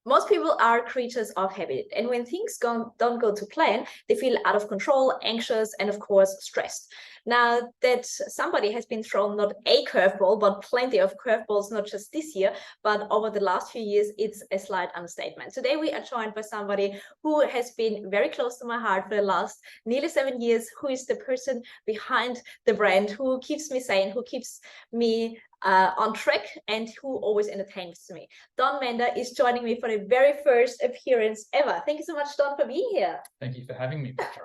most people are creatures of habit, and when things don't go to plan, they feel out of control, anxious, and of course stressed. Now that somebody has been thrown not a curveball but plenty of curveballs, not just this year but over the last few years, it's a slight understatement. Today we are joined by somebody who has been very close to my heart for the last nearly 7 years, who is the person behind the brand, who keeps me sane, who keeps me on track, and who always entertains me. Don Mander is joining me for the very first appearance ever. Thank you so much, Don, for being here. Thank you for having me, Petra.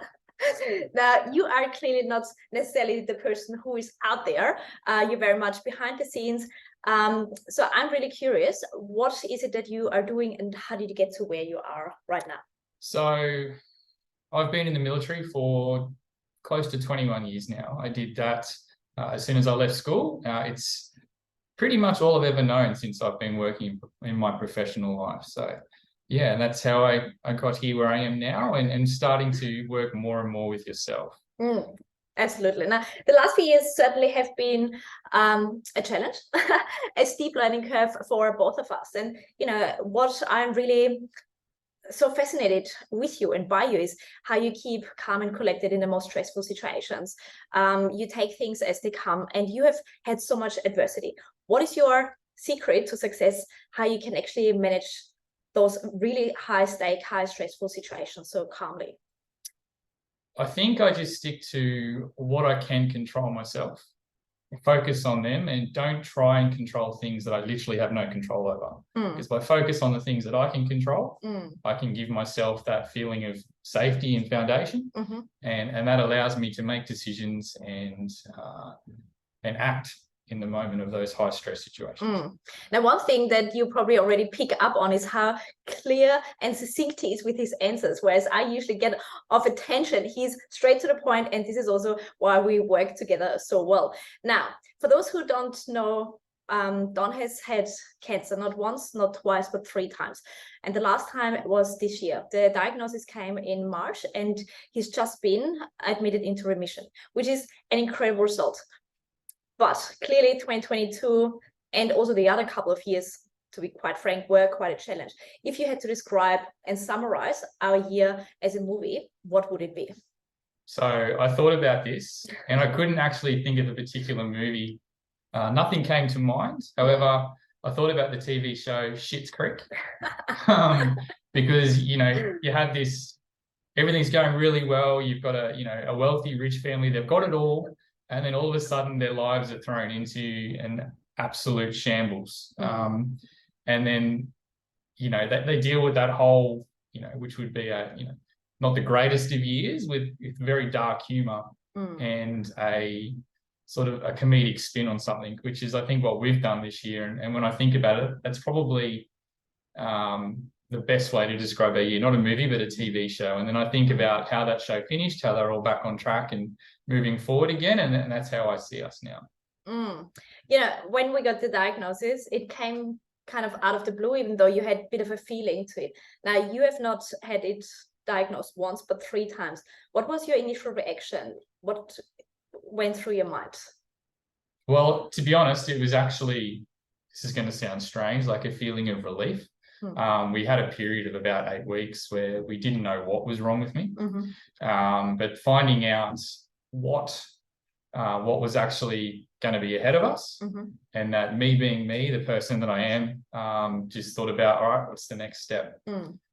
Now, you are clearly not necessarily the person who is out there. You're very much behind the scenes. So I'm really curious, what is it that you are doing and how did you get to where you are right now? So I've been in the military for close to 21 years now. I did that as soon as I left school. It's pretty much all I've ever known since I've been working in my professional life. So yeah, and that's how I got here where I am now, and starting to work more and more with yourself. Absolutely. Now, the last few years certainly have been a challenge, a steep learning curve for both of us. And, you know, what I'm really so fascinated with you and by you is how you keep calm and collected in the most stressful situations. You take things as they come, and you have had so much adversity. What is your secret to success? How you can actually manage those really high stake, high stressful situations so calmly? I think I just stick to what I can control myself, focus on them, and don't try and control things that I literally have no control over. Because by focus on the things that I can control, I can give myself that feeling of safety and foundation, and that allows me to make decisions and act in the moment of those high stress situations. Now, one thing that you probably already pick up on is how clear and succinct he is with his answers, whereas I usually get off attention. He's straight to the point, and this is also why we work together so well. Now, for those who don't know, Don has had cancer not once, not twice, but 3 times. And the last time was this year. The diagnosis came in March, and he's just been admitted into remission, which is an incredible result. But clearly 2022 and also the other couple of years, to be quite frank, were quite a challenge. If you had to describe and summarize our year as a movie, what would it be? So I thought about this, and I couldn't actually think of a particular movie. Nothing came to mind. However, I thought about the TV show Schitt's Creek, because, you know, you have this, everything's going really well. You've got a wealthy, rich family. They've got it all. And then all of a sudden their lives are thrown into an absolute shambles. And then, you know, they deal with that whole, you know, which would be not the greatest of years, with very dark humor and a sort of a comedic spin on something, which is, I think, what we've done this year. And when I think about it, that's probably the best way to describe a year, not a movie, but a TV show. And then I think about how that show finished, how they're all back on track and moving forward again. And that's how I see us now. You know, when we got the diagnosis, it came kind of out of the blue, even though you had a bit of a feeling to it. Now, you have not had it diagnosed once, but 3 times. What was your initial reaction? What went through your mind? Well, to be honest, it was actually, this is going to sound strange, like a feeling of relief. We had a period of about 8 weeks where we didn't know what was wrong with me, but finding out what was actually going to be ahead of us, and that me being me, the person that I am, just thought about, all right, what's the next step?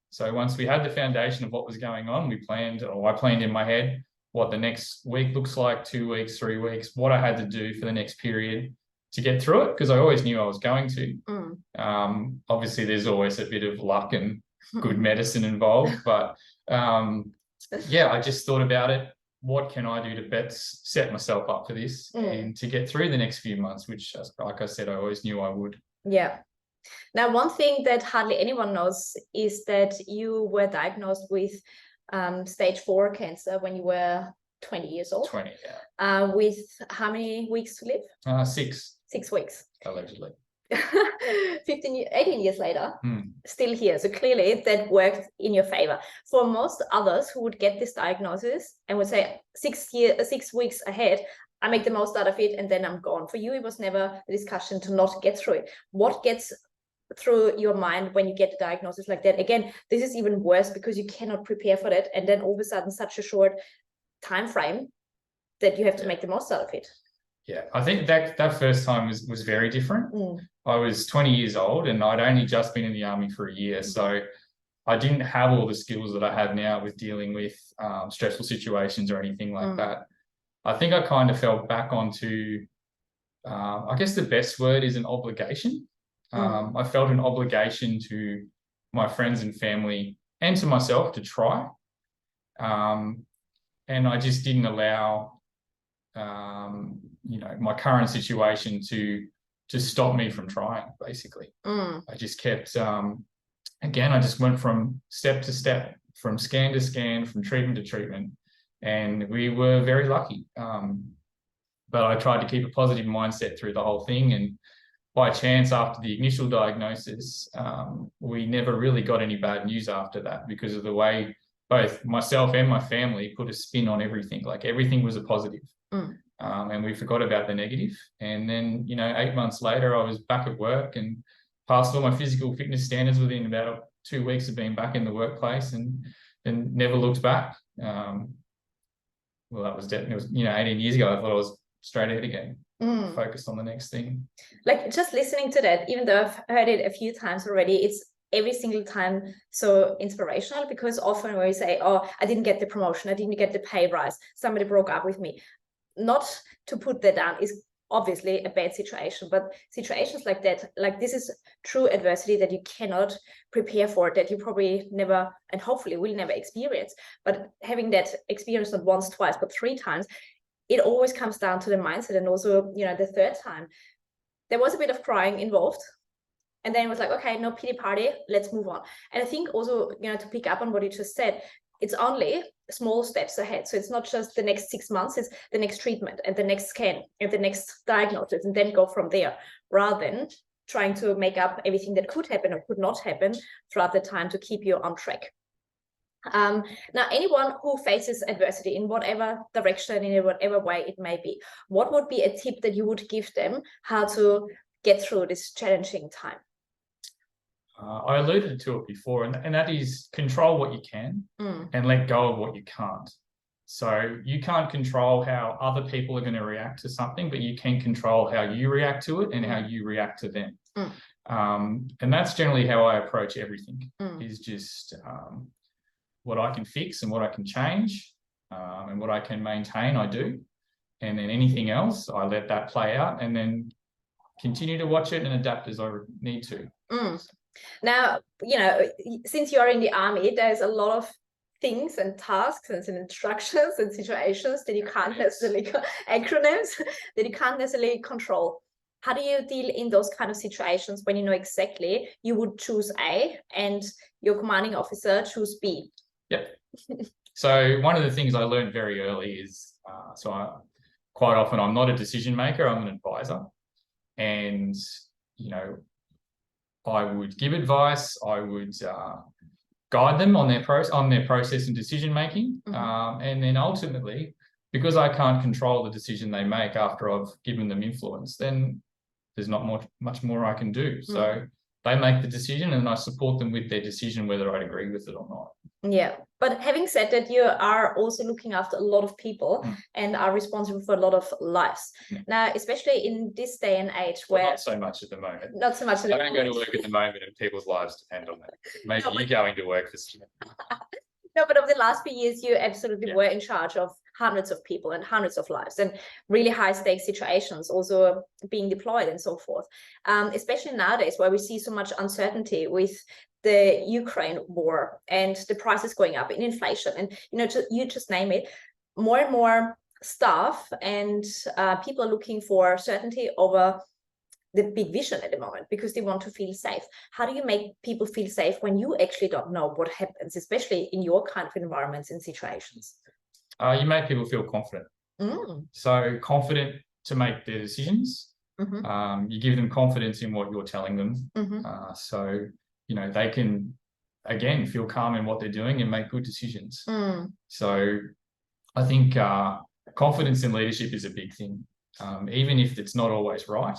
So once we had the foundation of what was going on, I planned in my head what the next week looks like, 2 weeks, 3 weeks, what I had to do for the next period to get through it, because I always knew I was going to. Obviously, there's always a bit of luck and good medicine involved, but yeah, I just thought about it. What can I do to best set myself up for this and to get through the next few months, which, like I said, I always knew I would. Yeah. Now, one thing that hardly anyone knows is that you were diagnosed with stage 4 cancer when you were 20 years old. 20, yeah. With how many weeks to live? 6. 6 weeks. Allegedly. 18 years later, still here. So clearly that worked in your favor. For most others who would get this diagnosis and would say 6 weeks ahead, I make the most out of it and then I'm gone. For you, it was never a discussion to not get through it. What gets through your mind when you get a diagnosis like that. Again, this is even worse because you cannot prepare for that, and then all of a sudden such a short time frame that you have to make the most out of it. Yeah, I think that first time was very different. I was 20 years old and I'd only just been in the army for a year, so I didn't have all the skills that I have now with dealing with stressful situations or anything like that. I think I kind of fell back onto, I guess the best word is an obligation. I felt an obligation to my friends and family and to myself to try. And I just didn't allow, my current situation to stop me from trying, basically. I just kept, again, I just went from step to step, from scan to scan, from treatment to treatment. And we were very lucky. But I tried to keep a positive mindset through the whole thing. And by chance, after the initial diagnosis, we never really got any bad news after that because of the way both myself and my family put a spin on everything. Like everything was a positive. And we forgot about the negative. And then, 8 months later, I was back at work and passed all my physical fitness standards within about 2 weeks of being back in the workplace, and never looked back. Well, that was definitely, 18 years ago. I thought I was straight ahead again, focused on the next thing. Like just listening to that, even though I've heard it a few times already, it's every single time so inspirational, because often when we say, oh, I didn't get the promotion, I didn't get the pay rise, somebody broke up with me. Not to put that down is obviously a bad situation, but situations like that, like this is true adversity that you cannot prepare for, that you probably never and hopefully will never experience. But having that experience not once, twice, but 3 times, it always comes down to the mindset. And also, the third time, there was a bit of crying involved. And then it was like, okay, no pity party, let's move on. And I think also, to pick up on what you just said, it's only small steps ahead. So it's not just the next 6 months, it's the next treatment and the next scan and the next diagnosis, and then go from there, rather than trying to make up everything that could happen or could not happen throughout the time to keep you on track. Now, anyone who faces adversity in whatever direction, in whatever way it may be, what would be a tip that you would give them how to get through this challenging time? I alluded to it before, and that is control what you can and let go of what you can't. So you can't control how other people are going to react to something, but you can control how you react to it and how you react to them. And that's generally how I approach everything, is just what I can fix and what I can change, and what I can maintain, I do. And then anything else, I let that play out and then continue to watch it and adapt as I need to. Now, since you're in the army, there's a lot of things and tasks and some instructions and situations that you can't necessarily, acronyms that you can't necessarily control. How do you deal in those kind of situations when you know exactly you would choose A and your commanding officer choose B? Yep. So one of the things I learned very early is, quite often I'm not a decision maker, I'm an advisor. And, I would give advice, I would guide them on their process and decision making. And then ultimately, because I can't control the decision they make after I've given them influence, then there's not much more I can do. So they make the decision and I support them with their decision, whether I agree with it or not. Yeah, but having said that, you are also looking after a lot of people and are responsible for a lot of lives. Now, especially in this day and age where... Not so much at the moment. Not so much at the moment. I don't go to work at the moment and people's lives depend on that. Maybe you're going to work this year. No, but over the last few years, you absolutely were in charge of hundreds of people and hundreds of lives and really high stakes situations, also being deployed and so forth. Especially nowadays where we see so much uncertainty with the Ukraine war and the prices going up in inflation and, you just name it, more and more staff and people are looking for certainty over the big vision at the moment because they want to feel safe. How do you make people feel safe when you actually don't know what happens, especially in your kind of environments and situations? You make people feel confident. So confident to make their decisions. You give them confidence in what you're telling them. So, they can, again, feel calm in what they're doing and make good decisions. So I think confidence in leadership is a big thing. Even if it's not always right,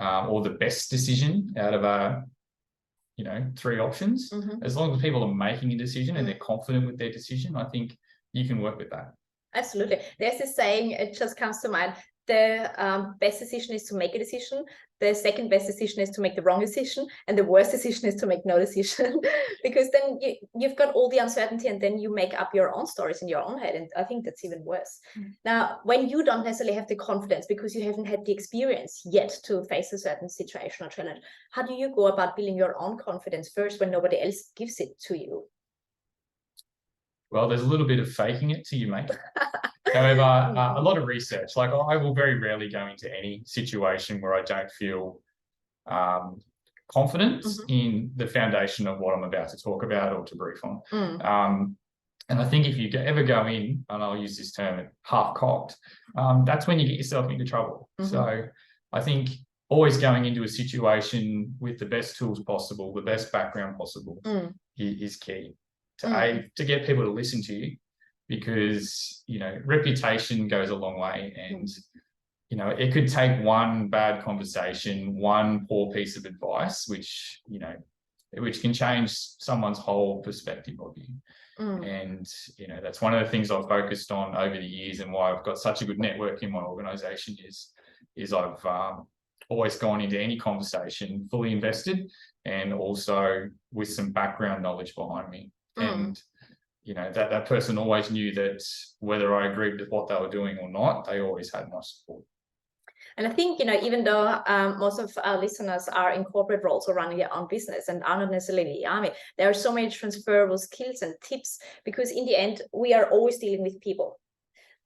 or the best decision out of a, 3 options. As long as people are making a decision and they're confident with their decision, I think you can work with that. Absolutely. There's this saying, it just comes to mind. The best decision is to make a decision. The second best decision is to make the wrong decision. And the worst decision is to make no decision. Because then you've got all the uncertainty, and then you make up your own stories in your own head. And I think that's even worse. Now, when you don't necessarily have the confidence because you haven't had the experience yet to face a certain situation or challenge, how do you go about building your own confidence first when nobody else gives it to you? Well, there's a little bit of faking it till you make it. However, a lot of research, like I will very rarely go into any situation where I don't feel confident in the foundation of what I'm about to talk about or to brief on. And I think if you ever go in, and I'll use this term, half-cocked, that's when you get yourself into trouble. So I think always going into a situation with the best tools possible, the best background possible is key to get people to listen to you. Because, reputation goes a long way, and, it could take one bad conversation, one poor piece of advice, which can change someone's whole perspective of you. And, that's one of the things I've focused on over the years, and why I've got such a good network in my organization is I've always gone into any conversation fully invested, and also with some background knowledge behind me. And that person always knew that whether I agreed with what they were doing or not, they always had my support. And I think, even though most of our listeners are in corporate roles or running their own business and are not necessarily in the army, there are so many transferable skills and tips, because in the end, we are always dealing with people.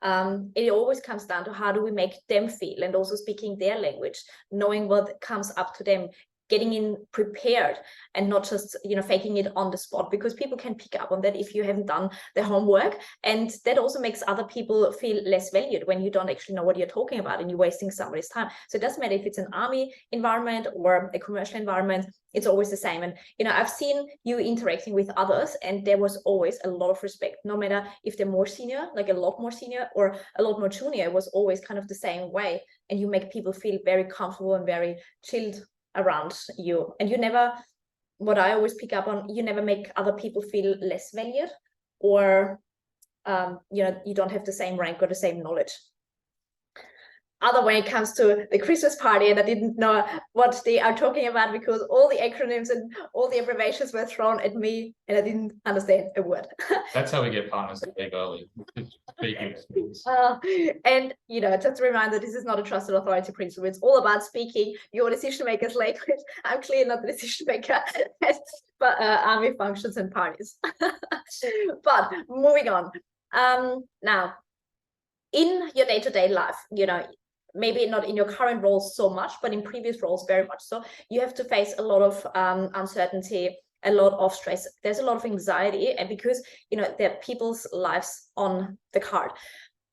It always comes down to how do we make them feel, and also speaking their language, knowing what comes up to them, getting in prepared, and not just faking it on the spot, because people can pick up on that if you haven't done the homework. And that also makes other people feel less valued when you don't actually know what you're talking about and you're wasting somebody's time. So it doesn't matter if it's an army environment or a commercial environment, it's always the same. And I've seen you interacting with others, and there was always a lot of respect, no matter if they're more senior, like a lot more senior, or a lot more junior. It was always kind of the same way, and you make people feel very comfortable and very chilled around you. And you never, what I always pick up on, you never make other people feel less valued, or you don't have the same rank or the same knowledge. Other when it comes to the Christmas party, and I didn't know what they are talking about because all the acronyms and all the abbreviations were thrown at me and I didn't understand a word. That's how we get partners to leave early. And just a reminder, this is not a trusted authority principle. It's all about speaking your decision maker's language. I'm clearly not the decision maker, but army functions and parties. But moving on. Now, in your day-to-day life, maybe not in your current roles so much, but in previous roles very much so, you have to face a lot of uncertainty, a lot of stress. There's a lot of anxiety, and because there are people's lives on the card.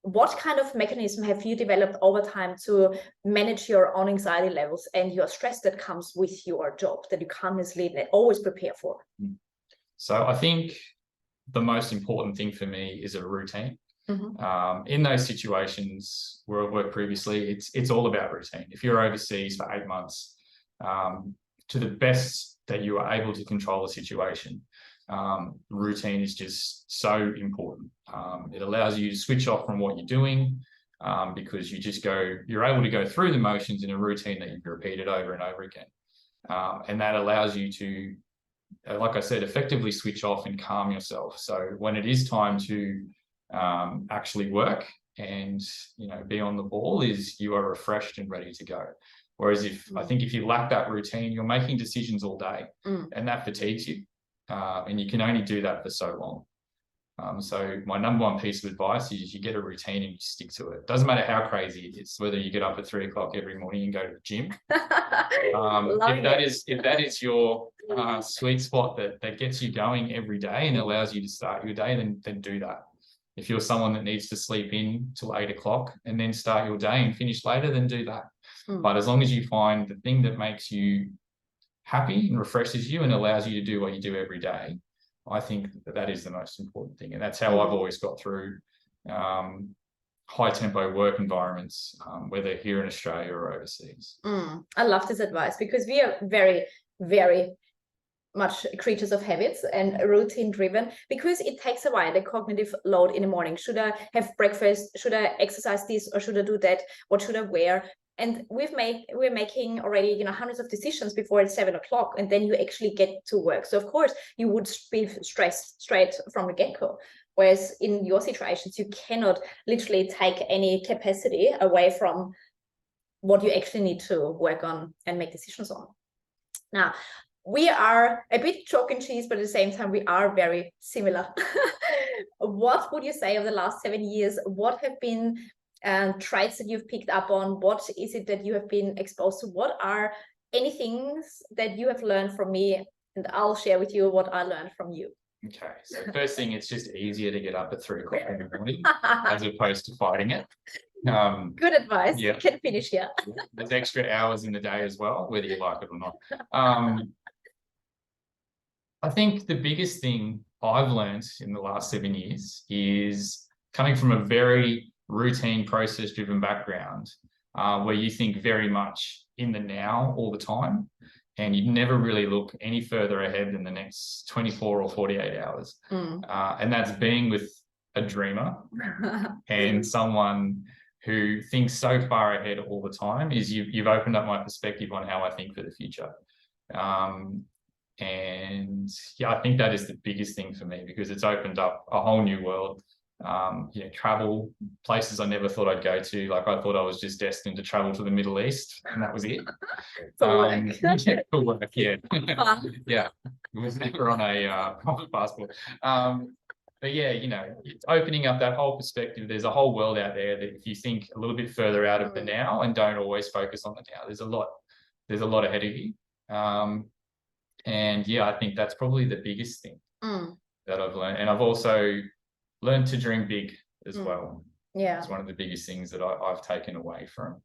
What kind of mechanism have you developed over time to manage your own anxiety levels and your stress that comes with your job that you can't necessarily always prepare for? So I think the most important thing for me is a routine. In those situations where I've worked previously, it's all about routine. If you're overseas for 8 months, to the best that you are able to control the situation, routine is just so important. It allows you to switch off from what you're doing, because you're able to go through the motions in a routine that you've repeated over and over again. And that allows you to, like I said, effectively switch off and calm yourself. So when it is time to actually work and be on the ball, you are refreshed and ready to go. Whereas I think if you lack that routine, you're making decisions all day, and that fatigues you, and you can only do that for so long. So my number one piece of advice is you get a routine and you stick to it. Doesn't matter how crazy it is, whether you get up at 3 o'clock every morning and go to the gym. If that is your sweet spot that gets you going every day and allows you to start your day, then do that. If you're someone that needs to sleep in till 8 o'clock and then start your day and finish later, then do that. But as long as you find the thing that makes you happy and refreshes you and allows you to do what you do every day, I think that is the most important thing. And that's how I've always got through high tempo work environments, whether here in Australia or overseas. I love this advice, because we are very, very much creatures of habits and routine driven, because it takes a while, the cognitive load in the morning. Should I have breakfast? Should I exercise this, or should I do that? What should I wear? And we're making already, you know, hundreds of decisions before it's 7 o'clock, and then you actually get to work. So of course you would be stressed straight from the get-go. Whereas in your situations, you cannot literally take any capacity away from what you actually need to work on and make decisions on. Now, we are a bit chalk and cheese, but at the same time, we are very similar. What would you say of the last 7 years? What have been traits that you've picked up on? What is it that you have been exposed to? What are any things that you have learned from me? And I'll share with you what I learned from you. Okay, so first thing, it's just easier to get up at 3 o'clock in the morning as opposed to fighting it. Good advice. Yeah. You can finish here. There's extra hours in the day as well, whether you like it or not. I think the biggest thing I've learned in the last 7 years is coming from a very routine, process-driven background, where you think very much in the now all the time, and you never really look any further ahead than the next 24 or 48 hours. And that's being with a dreamer and someone who thinks so far ahead all the time. Is you've opened up my perspective on how I think for the future. And yeah, I think that is the biggest thing for me, because it's opened up a whole new world. You know, travel places I never thought I'd go to. Like, I thought I was just destined to travel to the Middle East, and that was it. For work. Yeah, for work, yeah. Yeah, it was never on a private passport. But yeah, you know, it's opening up that whole perspective. There's a whole world out there that if you think a little bit further out of the now and don't always focus on the now, there's a lot ahead of you. And yeah, I think that's probably the biggest thing that I've learned. And I've also learned to dream big as well. Yeah, it's one of the biggest things that I've taken away from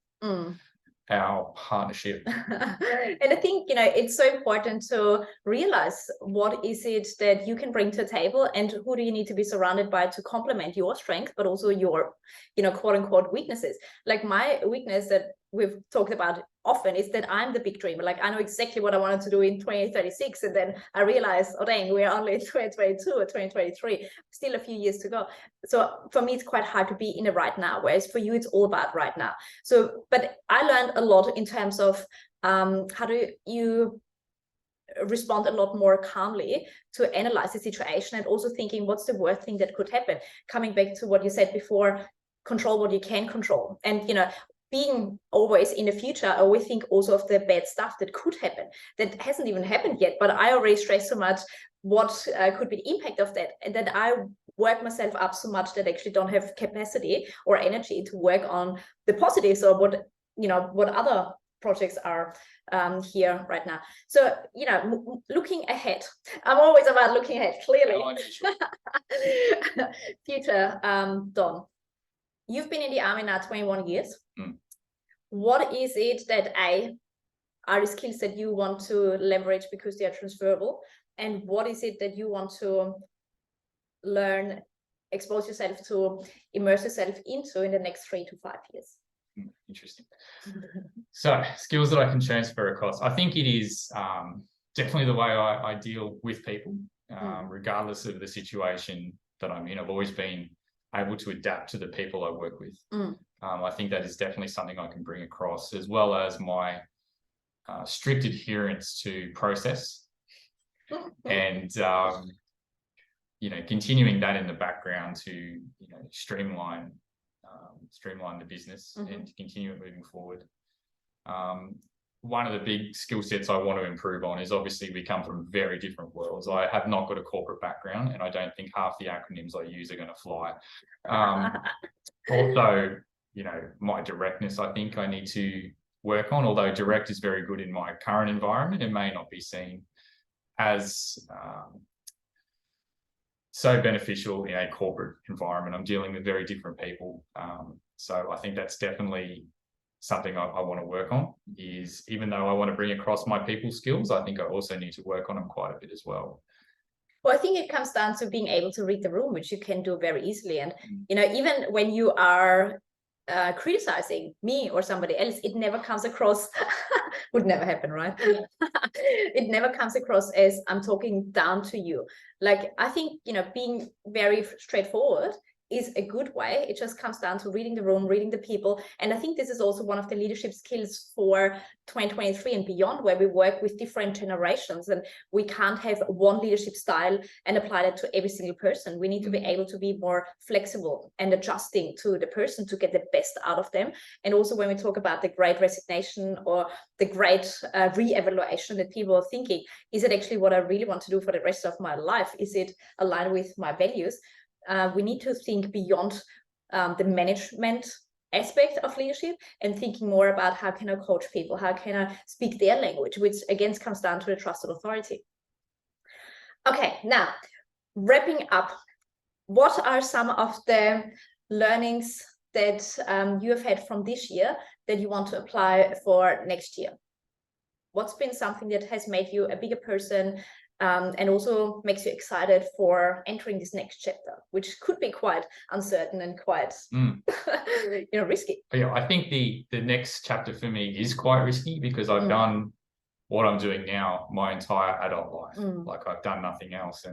our partnership. And I think, you know, it's so important to realize what is it that you can bring to the table, and who do you need to be surrounded by to complement your strength, but also your, you know, quote unquote weaknesses. Like, my weakness that we've talked about often is that I'm the big dreamer. Like, I know exactly what I wanted to do in 2036, and then I realize, oh dang, we're only in 2022 or 2023, still a few years to go. So for me, it's quite hard to be in the right now, whereas for you, it's all about right now. So, but I learned a lot in terms of how do you respond a lot more calmly to analyze the situation, and also thinking, what's the worst thing that could happen? Coming back to what you said before, control what you can control. And, you know, being always in the future, I always think also of the bad stuff that could happen, that hasn't even happened yet, but I already stress so much what could be the impact of that, and that I work myself up so much that I actually don't have capacity or energy to work on the positives, or what, you know, what other projects are here right now. So, you know, looking ahead, I'm always about looking ahead, clearly. Future, Don, you've been in the army now 21 years. What is it that are the skills that you want to leverage because they are transferable? And what is it that you want to learn, expose yourself to, immerse yourself into in the next 3 to 5 years? Interesting. So, skills that I can transfer across. I think it is definitely the way I deal with people, regardless of the situation that I'm in. I've always been able to adapt to the people I work with. I think that is definitely something I can bring across, as well as my strict adherence to process and you know, continuing that in the background to, you know, streamline the business and to continue it moving forward. One of the big skill sets I want to improve on is, obviously we come from very different worlds. I have not got a corporate background, and I don't think half the acronyms I use are going to fly. Also, you know, my directness, I think I need to work on. Although direct is very good in my current environment, it may not be seen as so beneficial in a corporate environment. I'm dealing with very different people. So I think that's definitely something I want to work on. Is, even though I want to bring across my people skills, I think I also need to work on them quite a bit as well. Well, I think it comes down to being able to read the room, which you can do very easily. And, you know, even when you are criticizing me or somebody else, it never comes across, would never happen, right? It never comes across as I'm talking down to you. Like, I think, you know, being very straightforward is a good way. It just comes down to reading the room, reading the people. And I think this is also one of the leadership skills for 2023 and beyond, where we work with different generations, and we can't have one leadership style and apply that to every single person. We need to be able to be more flexible and adjusting to the person to get the best out of them. And also when we talk about the great resignation or the great re-evaluation that people are thinking, is it actually what I really want to do for the rest of my life? Is it aligned with my values? We need to think beyond the management aspect of leadership and thinking more about how can I coach people, how can I speak their language, which again comes down to the trusted authority. Okay, now wrapping up, what are some of the learnings that you have had from this year that you want to apply for next year? What's been something that has made you a bigger person, and also makes you excited for entering this next chapter, which could be quite uncertain and quite you know, risky? Yeah, I think the next chapter for me is quite risky, because I've done what I'm doing now my entire adult life. Like, I've done nothing else.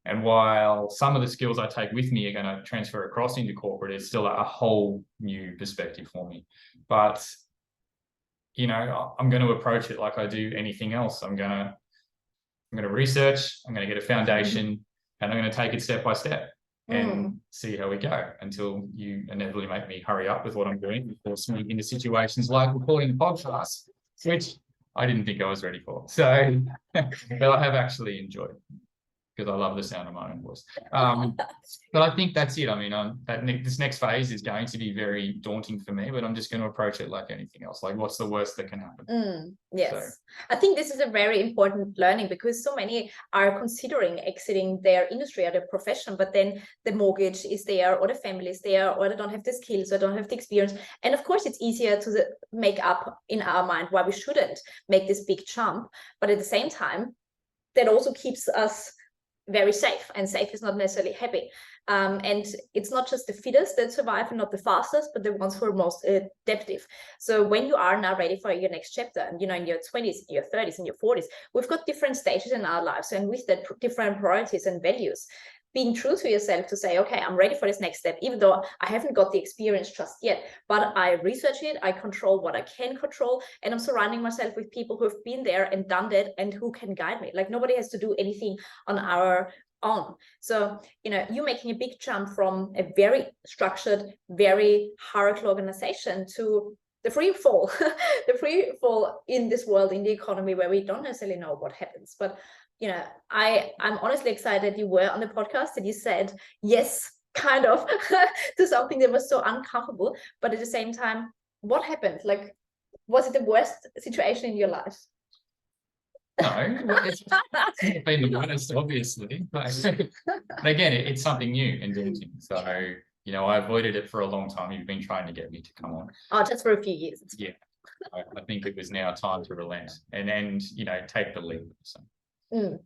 And while some of the skills I take with me are going to transfer across into corporate, it's still a whole new perspective for me. But, you know, I'm going to approach it like I do anything else. I'm going to research, I'm going to get a foundation, and I'm going to take it step by step and see how we go, until you inevitably make me hurry up with what I'm doing, force me into situations like recording the podcast, which I didn't think I was ready for. So, but I have actually enjoyed, because I love the sound of my own voice. But I think that's it. I mean, this next phase is going to be very daunting for me, but I'm just going to approach it like anything else. Like, what's the worst that can happen? Yes. So I think this is a very important learning, because so many are considering exiting their industry or their profession, but then the mortgage is there, or the family is there, or they don't have the skills, or don't have the experience. And of course, it's easier to make up in our mind why we shouldn't make this big jump. But at the same time, that also keeps us very safe, and safe is not necessarily happy. And it's not just the fittest that survive and not the fastest, but the ones who are most adaptive. So when you are now ready for your next chapter, and, you know, in your 20s, your 30s, and your 40s, we've got different stages in our lives, and with that different priorities and values. Being true to yourself to say, okay, I'm ready for this next step, even though I haven't got the experience just yet, but I research it, I control what I can control, and I'm surrounding myself with people who have been there and done that, and who can guide me. Like, nobody has to do anything on our own. So, you know, you're making a big jump from a very structured, very hierarchical organization to the free fall, the free fall in this world, in the economy, where we don't necessarily know what happens. But, you know, I'm honestly excited you were on the podcast, and you said yes, kind of, to something that was so uncomfortable. But at the same time, what happened? Like, was it the worst situation in your life? No, it's not been the worst, obviously. But again, it's something new and daunting. So, you know, I avoided it for a long time. You've been trying to get me to come on. Oh, just for a few years. Yeah, I think it was now time to relent and you know, take the lead. So,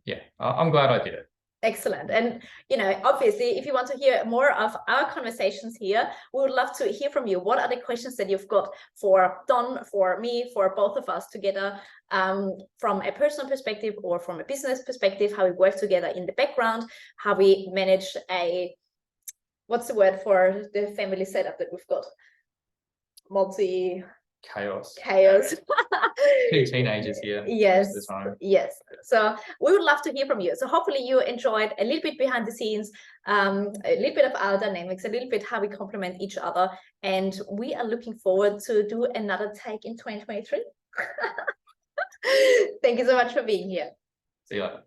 yeah, I'm glad I did it. Excellent. And, you know, obviously, if you want to hear more of our conversations here, we would love to hear from you. What are the questions that you've got for Don, for me, for both of us together, from a personal perspective or from a business perspective, how we work together in the background, how we manage what's the word for the family setup that we've got? Chaos. 2 teenagers here. Yes. Yes. So we would love to hear from you. So hopefully you enjoyed a little bit behind the scenes, a little bit of our dynamics, a little bit how we complement each other. And we are looking forward to do another take in 2023. Thank you so much for being here. See you later.